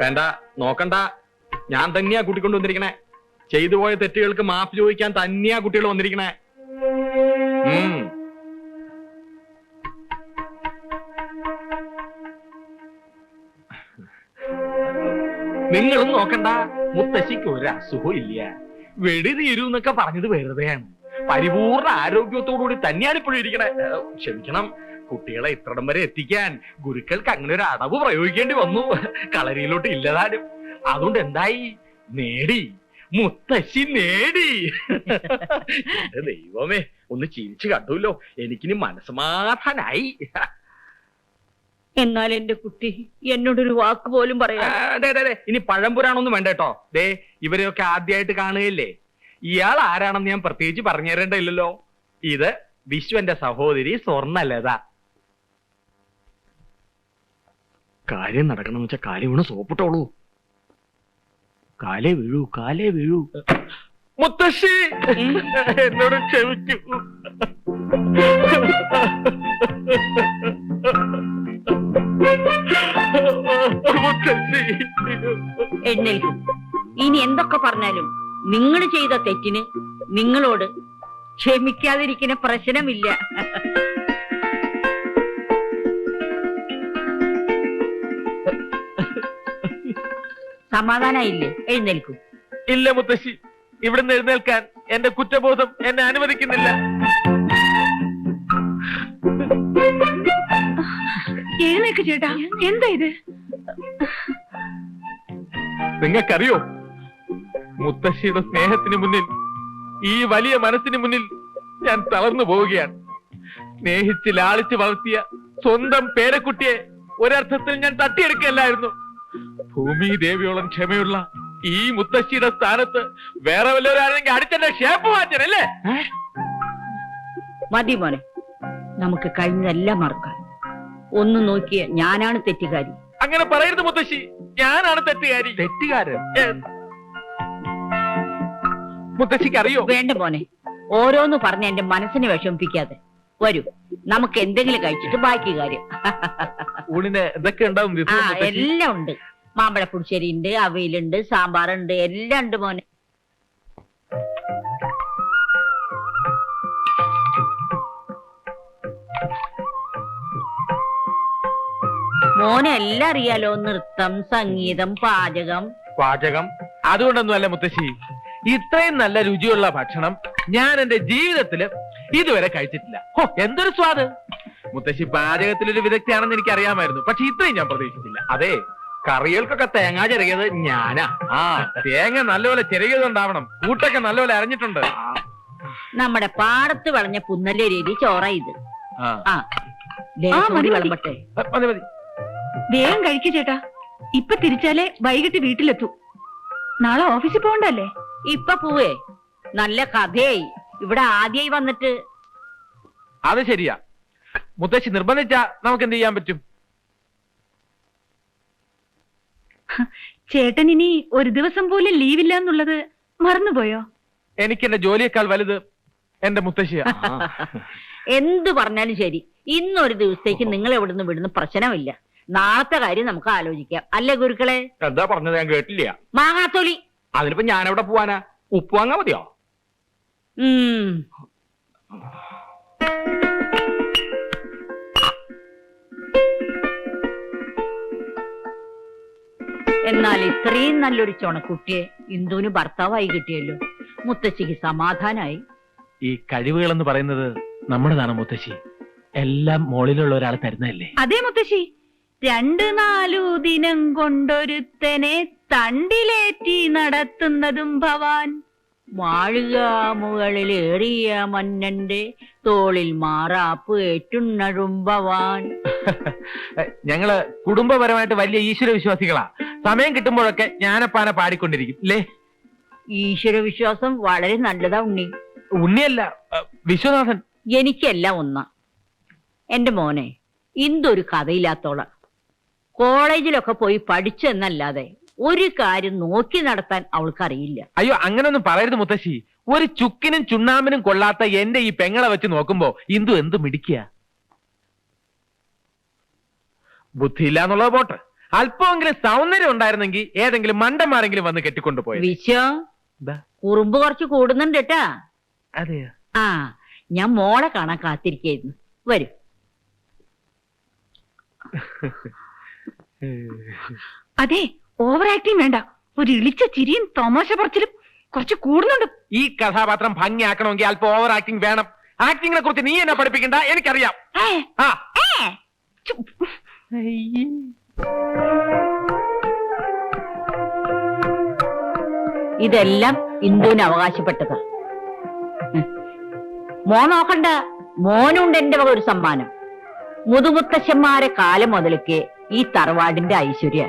വേണ്ട, നോക്കണ്ട. ഞാൻ തന്നെയാ കൂട്ടിക്കൊണ്ട് വന്നിരിക്കണേ. ചെയ്തു പോയ തെറ്റുകൾക്ക് മാപ്പ് ചോദിക്കാൻ തന്നെയാ കുട്ടികൾ വന്നിരിക്കണേ. നിങ്ങളും നോക്കണ്ട. മുത്തശ്ശിക്ക് ഒരു അസുഖവും ഇല്ല. വെടി തീരൂ എന്നൊക്കെ പറഞ്ഞത് വെറുതെയാണ്. പരിപൂർണ ആരോഗ്യത്തോടുകൂടി തന്നെയാണ് ഇപ്പോഴും ഇരിക്കണേ. ക്ഷമിക്കണം, കുട്ടികളെ ഇത്രടം വരെ എത്തിക്കാൻ ഗുരുക്കൾക്ക് അങ്ങനെ ഒരു അടവ് പ്രയോഗിക്കേണ്ടി വന്നു. കളരിയിലോട്ട് ഇല്ലതാനും. അതുകൊണ്ട് എന്തായി? നേടി, മുത്തശ്ശി നേടി. ദൈവമേ, ഒന്ന് ചിരിച്ചു കണ്ടുല്ലോ. എനിക്കിനി മനസ്സമാധാനായി. എന്നാൽ എന്റെ കുട്ടി എന്നോടൊരു വാക്ക് പോലും പറയാ. ഇനി പഴംപുരാണൊന്നും വേണ്ട കേട്ടോ. ദേ, ഇവരെയൊക്കെ ആദ്യമായിട്ട് കാണുകയല്ലേ. ഇയാൾ ആരാണെന്ന് ഞാൻ പ്രത്യേകിച്ച് പറഞ്ഞു തരേണ്ടല്ലോ. ഇത് വിശ്വന്റെ സഹോദരി സ്വർണ്ണലത. കാര്യം നടക്കണമെന്ന് വെച്ചാൽ കാലി വീണ് സോപ്പിട്ടോളൂ. കാലേ വീഴൂ, കാലേ വീഴൂ. മുത്തശ്ശി, എന്നോട് ക്ഷമിക്കൂ. എഴുന്നേൽക്കും. ഇനി എന്തൊക്കെ പറഞ്ഞാലും നിങ്ങൾ ചെയ്ത തെറ്റിന് നിങ്ങളോട് ക്ഷമിക്കാതിരിക്കുന്ന പ്രശ്നമില്ല. സമാധാനായില്ലേ? എഴുന്നേൽക്കും. ഇല്ല മുത്തശ്ശി, ഇവിടുന്ന് എഴുന്നേൽക്കാൻ എന്റെ കുറ്റബോധം എന്നെ അനുവദിക്കുന്നില്ല. എഴുന്നേക്ക് ചേട്ടാ. എന്താ ഇത്? നിങ്ങൾക്കറിയോ, മുത്തശ്ശിയുടെ സ്നേഹത്തിന് മുന്നിൽ, ഈ വലിയ മനസ്സിന് മുന്നിൽ ഞാൻ തളർന്നു പോവുകയാണ്. സ്നേഹിച്ച് ലാളിച്ച് വളർത്തിയ സ്വന്തം പേരക്കുട്ടിയെ ഒരർത്ഥത്തിൽ ഞാൻ തട്ടിയെടുക്കല്ലായിരുന്നു. ഭൂമി ദേവിയോളം ക്ഷമയുള്ള ഈ മുത്തശ്ശിയുടെ സ്ഥാനത്ത് വേറെ വല്ലവരാണെങ്കിൽ അടിച്ചെന്റെ ഷേപ്പ് മാറ്റനല്ലേ? മതി മോനെ, നമുക്ക് കഴിഞ്ഞതെല്ലാം മറക്കാം. ഒന്ന് നോക്കിയ ഞാനാണ് തെറ്റുകാരി. അങ്ങനെ പറയരുത് മുത്തശ്ശി, ഞാനാണ് തെറ്റുകാരി. തെറ്റുകാരൻ? മുത്തശ്ശിക്ക് അറിയോ? വേണ്ട മോനെ, ഓരോന്ന് പറഞ്ഞ് എന്റെ മനസ്സിനെ വിഷമിപ്പിക്കാതെ. വരൂ, നമുക്ക് എന്തെങ്കിലും കഴിച്ചിട്ട് ബാക്കി കാര്യം. ഊണിന് എന്തൊക്കെ ഉണ്ടാവും? എല്ലാം ഉണ്ട്. മാമ്പഴ പുളിശ്ശേരി ഉണ്ട്, അവിയലുണ്ട്, സാമ്പാറുണ്ട്, എല്ലാം ഉണ്ട് മോനെ. മോനെ എല്ലാം അറിയാലോ. നൃത്തം, സംഗീതം, പാചകം. പാചകം അതുകൊണ്ടൊന്നുമല്ല മുത്തശ്ശി, ഇത്രയും നല്ല രുചിയുള്ള ഭക്ഷണം ഞാൻ എന്റെ ജീവിതത്തില് ഇതുവരെ കഴിച്ചിട്ടില്ല. ഹോ, എന്തൊരു സ്വാദ്! മുത്തശ്ശി പാചകത്തിലൊരു വിദഗ്ധയാണെന്ന് എനിക്ക് അറിയാമായിരുന്നു, പക്ഷെ ഇത്രയും ഞാൻ പ്രതീക്ഷിച്ചില്ല. അതെ, കറികൾക്കൊക്കെ തേങ്ങ ചിരകിയത് ഞാനാ. തേങ്ങ നല്ലപോലെ ചിരകിയതുണ്ടാവണം. കൂട്ടൊക്കെ നല്ലപോലെ അരഞ്ഞിട്ടുണ്ട്. നമ്മുടെ പാടത്ത് വളഞ്ഞ പുന്നല്ലേ രീതി ചോറ ഇത്. വിളമ്പട്ടെ. മതി മതി, വേഗം കഴിക്കു ചേട്ടാ. ഇപ്പൊ തിരിച്ചാലേ വൈകിട്ട് വീട്ടിലെത്തൂ. നാളെ ഓഫീസിൽ പോകണ്ടല്ലേ? ഇപ്പൊ പോവേ. നല്ല കഥയായി. ഇവിടെ ആദ്യമായി വന്നിട്ട്. അത് ശരിയാ. മുത്തശ്ശി നിർബന്ധിച്ചാ നമുക്ക് എന്ത് ചെയ്യാൻ പറ്റും? ചേട്ടൻ ഇനി ഒരു ദിവസം പോലും ലീവില്ല എന്നുള്ളത് മറന്നുപോയോ? എനിക്ക് എന്റെ ജോലിയേക്കാൾ വലുത് എന്റെ മുത്തശ്ശിയാ. എന്ത് പറഞ്ഞാലും ശരി, ഇന്നൊരു ദിവസത്തേക്ക് നിങ്ങൾ എവിടുന്ന് വിടുന്ന പ്രശ്നമില്ല. നാളത്തെ കാര്യം നമുക്ക് ആലോചിക്കാം. അല്ലേ ഗുരുക്കളെ? എന്താ പറഞ്ഞത്? ഞാൻ കേട്ടില്ല. മാങ്ങാത്തൊലി. അതിനിപ്പോ ഞാൻ എവിടെ പോവാനാ? ഉപ്പ് വാങ്ങാ മതിയോ? എന്നാൽ ഇത്രയും നല്ലൊരു ചുണക്കുട്ടിയെ ഇന്ദുവിന് ഭർത്താവായി കിട്ടിയല്ലോ. മുത്തശ്ശിക്ക് സമാധാനായി. ഈ കഴിവുകൾ എന്ന് പറയുന്നത് നമ്മുടേതാണ് മുത്തശ്ശി. എല്ലാം മോളിലുള്ള ഒരാൾ തരുന്നതല്ലേ? അതേ മുത്തശ്ശി. 2-4 ദിനം കൊണ്ടൊരുത്തനെ തണ്ടിലേറ്റി നടത്തുന്നതും ഭവാൻ. വാഴുക മുകളിലേറിയ മന്നന്റെ തോളിൽ മാറാപ്പ് ഏറ്റുണ്ണഴും ഭവാൻ. ഞങ്ങള് കുടുംബപരമായിട്ട് വലിയ ഈശ്വര വിശ്വാസികളാ. സമയം കിട്ടുമ്പോഴൊക്കെ ജ്ഞാനപ്പാന പാടിക്കൊണ്ടിരിക്കും അല്ലേ? ഈശ്വര വിശ്വാസം വളരെ നല്ലതാ ഉണ്ണി. ഉണ്ണിയല്ല, വിശ്വനാഥൻ. എനിക്കെല്ലാം ഒന്നാ. എന്റെ മോനെ, ഇന്തൊരു കഥയില്ലാത്തോള. കോളേജിലൊക്കെ പോയി പഠിച്ചെന്നല്ലാതെ ഒരു കാര്യം നോക്കി നടത്താൻ അവൾക്കറിയില്ല. അയ്യോ, അങ്ങനൊന്നും പറയരുത് മുത്തശ്ശി. ഒരു ചുക്കിനും ചുണ്ണാമ്പിനും കൊള്ളാത്ത എന്റെ ഈ പെങ്ങളെ വെച്ച് നോക്കുമ്പോ ഇന്ദു എന്ത് മിടിക്കുക. ബുദ്ധിയില്ല എന്നുള്ളത് പോട്ടെ, അല്പമെങ്കിലും സൗന്ദര്യം ഉണ്ടായിരുന്നെങ്കിൽ ഏതെങ്കിലും മണ്ടന്മാരെങ്കിലും വന്ന് കെട്ടിക്കൊണ്ടുപോയി. വിശ്വം കുറുമ്പ് കുറച്ച് കൂടുന്നുണ്ട് കേട്ടാ. അതെയോ? ആ, ഞാൻ മോളെ കാണാൻ കാത്തിരിക്കായിരുന്നു. വരൂ. അതെ, ഓവർ ആക്ടിങ് വേണ്ട. ഒരു ഇളിച്ച ചിരിയും തമാശ പറച്ചിലും കുറച്ച് കൂടുന്നുണ്ട്. ഈ കഥാപാത്രം ഭംഗിയാക്കണമെങ്കിൽ അല്പം ഓവർ ആക്ടിങ് വേണം. ആക്ടിങ്ങിനെ കുറിച്ച് നീ എന്നെ പഠിപ്പിക്കണ്ട, എനിക്കറിയാം. ആ ഇതെല്ലാം ഇന്ദുവിന് അവകാശപ്പെട്ടതാ. മോൻ നോക്കണ്ട, മോനുണ്ട് എന്റെ വക ഒരു സമ്മാനം. മുതുമുത്തശ്ശന്മാരെ കാലം മുതലൊക്കെ ഈ തറവാടിന്റെ ഐശ്വര്യ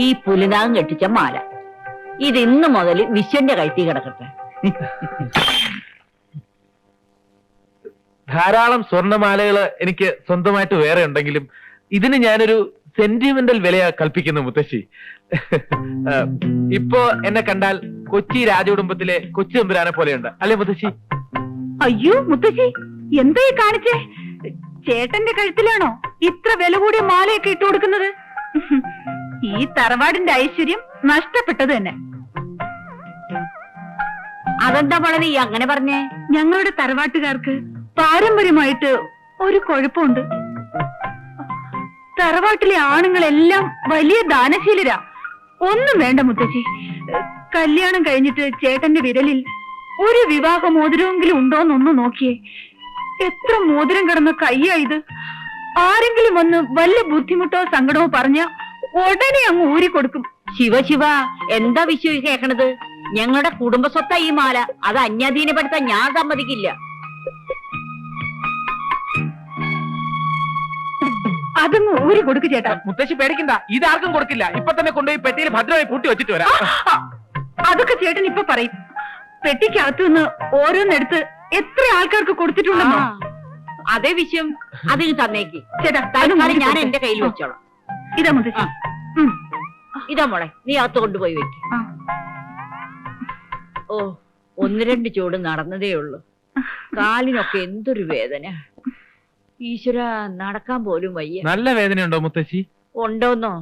ഈ പുലിനാഗം കെട്ടിച്ച മാല. ഇത് ഇന്ന് മുതൽ വിശ്വന്റെ കഴുത്തി കിടക്കട്ടെ. ധാരാളം സ്വർണ്ണമാലകള് എനിക്ക് സ്വന്തമായിട്ട് വേറെ ഉണ്ടെങ്കിലും ഇതിന് ഞാനൊരു സെന്റിമെന്റൽ വിലയാ കൽപ്പിക്കുന്നു മുത്തശ്ശി. ഇപ്പോ എന്നെ കണ്ടാൽ കൊച്ചി രാജകുടുംബത്തിലെ കൊച്ചു തമ്പുരാനെ പോലെയുണ്ട്, അല്ലെ മുത്തശ്ശി? അയ്യോ മുത്തശ്ശി, എന്താ ഈ കാണിച്ചേ? ചേട്ടന്റെ കഴുത്തിലാണോ ഇത്ര വില കൂടിയ മാലയൊക്കെ ഇട്ടു കൊടുക്കുന്നത്? ഈ തറവാടിന്റെ ഐശ്വര്യം നഷ്ടപ്പെട്ടത് തന്നെ. അതെന്താ മോളെ നീ അങ്ങനെ പറഞ്ഞേ? ഞങ്ങളുടെ തറവാട്ടുകാർക്ക് പാരമ്പര്യമായിട്ട് ഒരു കുഴപ്പമുണ്ട്. തറവാട്ടിലെ ആണുങ്ങളെല്ലാം വലിയ ദാനശീലരാ. ഒന്നും വേണ്ട മുത്തശ്ശി, കല്യാണം കഴിഞ്ഞിട്ട് ചേട്ടന്റെ വിരലിൽ ഒരു വിവാഹ മോതിരമെങ്കിലും ഉണ്ടോന്നൊന്ന് നോക്കിയേ. എത്ര മോതിരം കിടന്ന കയ്യാ ഇത്. ആരെങ്കിലും വന്ന് വല്ല ബുദ്ധിമുട്ടോ സങ്കടമോ പറഞ്ഞ ഉടനെ അങ്ങ് ഊരിക്കൊടുക്കും. ശിവ ശിവ, എന്താ വിശ്വ കേക്കണത്? ഞങ്ങളുടെ കുടുംബ സ്വത്താ ഈ മാല. അത് അന്യാധീനപ്പെടുത്താൻ ഞാൻ സമ്മതിക്കില്ല. അതങ്ങ് ഊരി കൊടുക്കു ചേട്ടാ. മുത്തശ്ശി പേടിക്കണ്ട, ഇതാർക്കും കൊടുക്കില്ല. ഇപ്പൊ തന്നെ കൊണ്ടുപോയി പെട്ടിയിൽ ഭദ്രമായി പൂട്ടി വെച്ചിട്ട് വരാം. അതൊക്കെ ചേട്ടൻ ഇപ്പൊ പറയും. പെട്ടിക്കകത്തു നിന്ന് ഓരോന്നെടുത്ത് എത്ര ആൾക്കാർക്ക് കൊടുത്തിട്ടുണ്ടെന്നോ? അതേ വിശ്വം, അതിന് തന്നേക്ക് ചേട്ടാ. തൽക്കാലം ഞാൻ എന്റെ കയ്യിൽ വെച്ചോളാം. ഇതാ മുത്തശ്ശി. ഇതാ മോളെ, നീ അകത്ത് കൊണ്ടുപോയി വെക്ക്. ഓ, 1-2 ചൂട് നടന്നതേ ഉള്ളൂ. കാലിനൊക്കെ എന്തൊരു വേദന. ഈശ്വര, നടക്കാൻ പോലും വയ്യ. നല്ല വേദനയുണ്ടോ മുത്തശ്ശി? ഉണ്ടോന്നോ?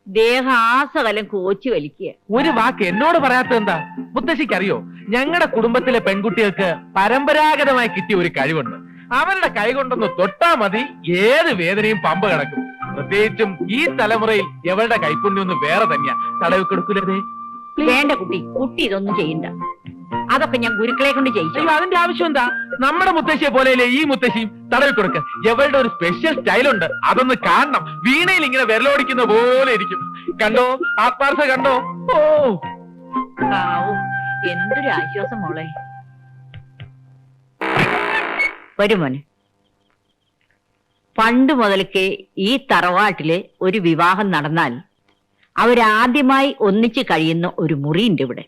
ദേഹാസകലം കോച്ചി വലിക്കുക. ഒരു വാക്ക് എന്നോട് പറയാത്ത എന്താ? മുത്തശ്ശിക്ക് അറിയോ, ഞങ്ങളുടെ കുടുംബത്തിലെ പെൺകുട്ടികൾക്ക് പരമ്പരാഗതമായി കിട്ടിയ ഒരു കഴിവുണ്ട്. അവരുടെ കൈ കൊണ്ടൊന്ന് തൊട്ടാ മതി, ഏത് വേദനയും പമ്പ കിടക്കും. പ്രത്യേകിച്ചും ഈ തലമുറയിൽ എവളുടെ കൈപ്പുണ്യം ഒന്ന് വേറെ തന്നെയാ. തടവി കൊടുക്കൂലേ? വേണ്ട കുട്ടി, കുട്ടി ഇതൊന്നും ചെയ്യണ്ട. അതൊക്കെ ഞാൻ ഗുരുക്കളെ കൊണ്ട് ചെയ്യിച്ചു. അയ്യോ, അതിന്റെ ആവശ്യം എന്താ? നമ്മുടെ മുത്തശ്ശിയെ പോലെയല്ലേ ഈ മുത്തശ്ശിയും? തടവി കൊടുക്ക. എവളുടെ ഒരു സ്പെഷ്യൽ സ്റ്റൈലുണ്ട്, അതൊന്ന് കാണണം. വീണയിൽ ഇങ്ങനെ വിരലോടിക്കുന്ന പോലെ ഇരിക്കും. കണ്ടോ? ആത്മാർത്ഥ കണ്ടോ? ഓ, എന്തൊരു ആശ്വാസം മോളെ. വരുമോനെ, പണ്ട് മുതൽക്കേ ഈ തറവാട്ടില് ഒരു വിവാഹം നടന്നാൽ അവരാദ്യമായി ഒന്നിച്ച് കഴിയുന്ന ഒരു മുറിയുണ്ട് ഇവിടെ.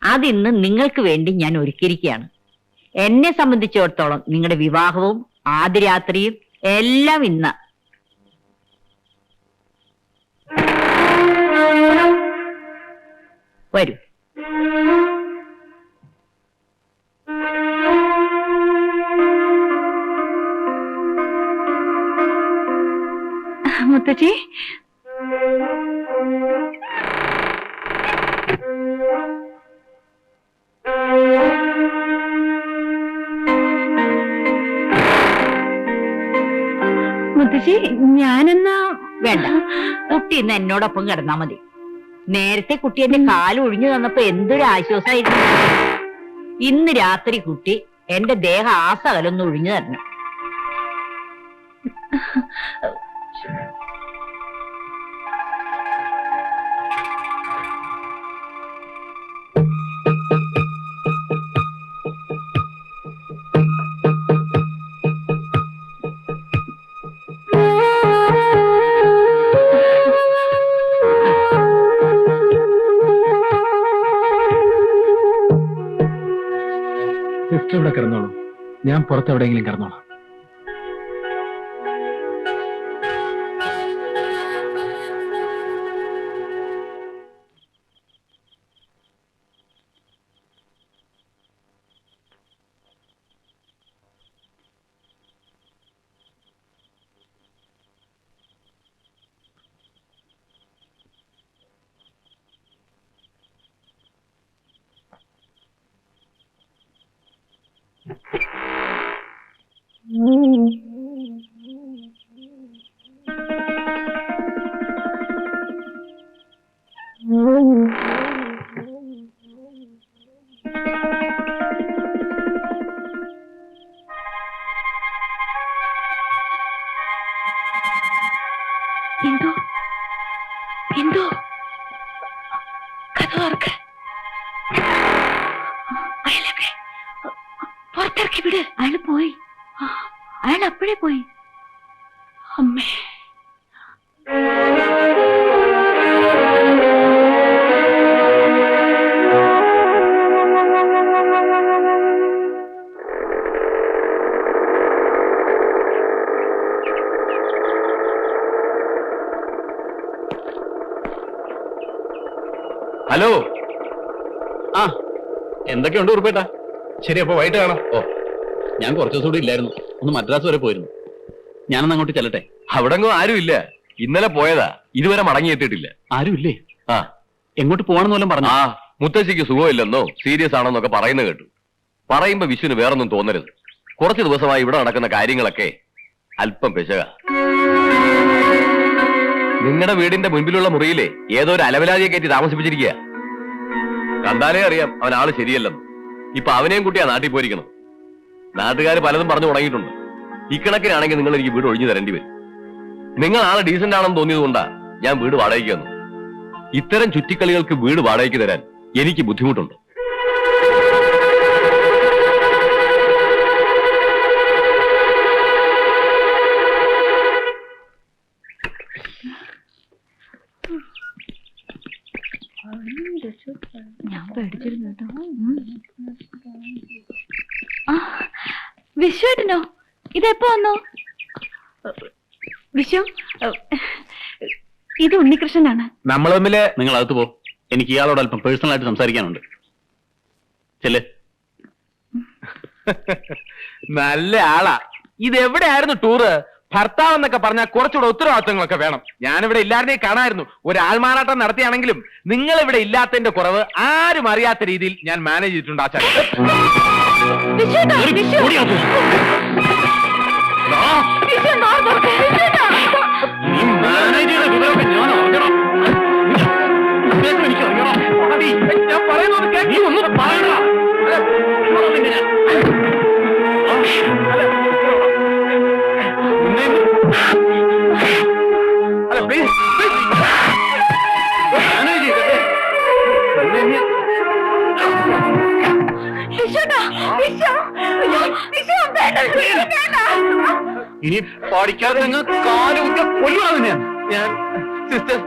അതിന്ന് നിങ്ങൾക്ക് വേണ്ടി ഞാൻ ഒരുക്കിയിരിക്കുകയാണ്. എന്നെ സംബന്ധിച്ചിടത്തോളം നിങ്ങളുടെ വിവാഹവും ആദ്യരാത്രിയും എല്ലാം ഇന്ന്. വരൂ. മുത്തശ്ശി, മുത്തശ്ശി, ഞാനെന്നാ വേണ്ട, കുട്ടി ഇന്ന് എന്നോടൊപ്പം കിടന്നാ മതി. നേരത്തെ കുട്ടി എന്റെ കാല് ഒഴിഞ്ഞു തന്നപ്പോ എന്തൊരു ആശ്വാസമായിരുന്നു. ഇന്ന് രാത്രി കുട്ടി എന്റെ ദേഹ ആസകലൊന്ന് ഒഴിഞ്ഞു തരണം. ഇവിടെ കിടന്നോളൂ, ഞാൻ പുറത്തെവിടെയെങ്കിലും കിടന്നോളാം. എന്തോ എന്തോ കഥ ഓർക്ക് അയാളൊക്കെ പുറത്തിറക്കി വിട്. അയാള് പോയി. അയാൾ അപ്പോഴേ പോയി. അമ്മേ. ഹലോ. ആ, എന്തൊക്കെയുണ്ട് ഉറുപ്പേട്ടാ? ശരി, അപ്പൊ വൈകിട്ട് കാണാം. ഓ, ഞാൻ കുറച്ചു ദിവസം കൂടി ഇല്ലായിരുന്നു. ഒന്ന് മദ്രാസ് വരെ പോയിരുന്നു. ഞാനൊന്ന് അങ്ങോട്ട് ചെല്ലട്ടെ. അവിടെങ്ങും ആരുമില്ല. ഇന്നലെ പോയതാ, ഇതുവരെ മടങ്ങിയെത്തിയിട്ടില്ല. ആരുമില്ലേ? ആ, എങ്ങോട്ട് പോകണമെന്ന് വല്ലതും പറഞ്ഞു? ആ, മുത്തശ്ശിക്ക് സുഖമില്ലെന്നോ സീരിയസ് ആണെന്നൊക്കെ പറയുന്നത് കേട്ടു. പറയുമ്പോ വിഷുവിന് വേറൊന്നും തോന്നരുത്. കുറച്ച് ദിവസമായി ഇവിടെ നടക്കുന്ന കാര്യങ്ങളൊക്കെ അല്പം പെശക. നിങ്ങളുടെ വീടിന്റെ മുൻപിലുള്ള മുറിയിലെ ഏതോ ഒരു അലവലാതിയെ കയറ്റി താമസിപ്പിച്ചിരിക്കുക. കണ്ടാലേ അറിയാം അവൻ ആള് ശരിയല്ലെന്ന്. ഇപ്പൊ അവനെയും കുട്ടിയാ നാട്ടിൽ പോയിരിക്കണം. നാട്ടുകാർ പലതും പറഞ്ഞു തുടങ്ങിയിട്ടുണ്ട്. ഇക്കണക്കിനാണെങ്കിൽ നിങ്ങൾ എനിക്ക് വീട് ഒഴിഞ്ഞു തരേണ്ടി വരും. നിങ്ങൾ ആളെ ഡീസന്റ് ആണെന്ന് തോന്നിയതുകൊണ്ടാ ഞാൻ വീട് വാടകയ്ക്ക് തന്നു. ഇത്തരം ചുറ്റിക്കളികൾക്ക് വീട് വാടകയ്ക്ക് തരാൻ എനിക്ക് ബുദ്ധിമുട്ടുണ്ട്. ഞാൻ പേടിച്ചിരുന്നു കേട്ടോ. വിശ്വേട്ടനോ? ഇതെപ്പോ വന്നോ? വിശ്വ, ഇത് ഉണ്ണികൃഷ്ണനാണ്. നമ്മൾ തമ്മില് നിങ്ങൾ അകത്ത് പോ. എനിക്ക് ഇയാളോട് അല്പം പേഴ്സണൽ ആയിട്ട് സംസാരിക്കാനുണ്ട്. ചെല്ല്. നല്ല ആളാ. ഇതെവിടെയായിരുന്നു ടൂറ്? ഭർത്താവ് എന്നൊക്കെ പറഞ്ഞാൽ കുറച്ചുകൂടെ ഉത്തരവാദിത്തങ്ങളൊക്കെ വേണം. ഞാനിവിടെ ഇല്ലാതെ കാണായിരുന്നു. ഒരു ആൾമാറാട്ടം നടത്തിയാണെങ്കിലും നിങ്ങൾ ഇവിടെ ഇല്ലാത്തതിന്റെ കുറവ് ആരും അറിയാത്ത രീതിയിൽ ഞാൻ മാനേജ് ചെയ്തിട്ടുണ്ട്. ആചാര്യ, ഞാൻ പറയുന്നത് കേൾക്കി. ഒന്നും പറയണ. ഇനി പഠിക്കാതെ നിങ്ങൾ കാലുകുത്തി കൊല്ലുവാ. ഞാൻ സിസ്റ്റർ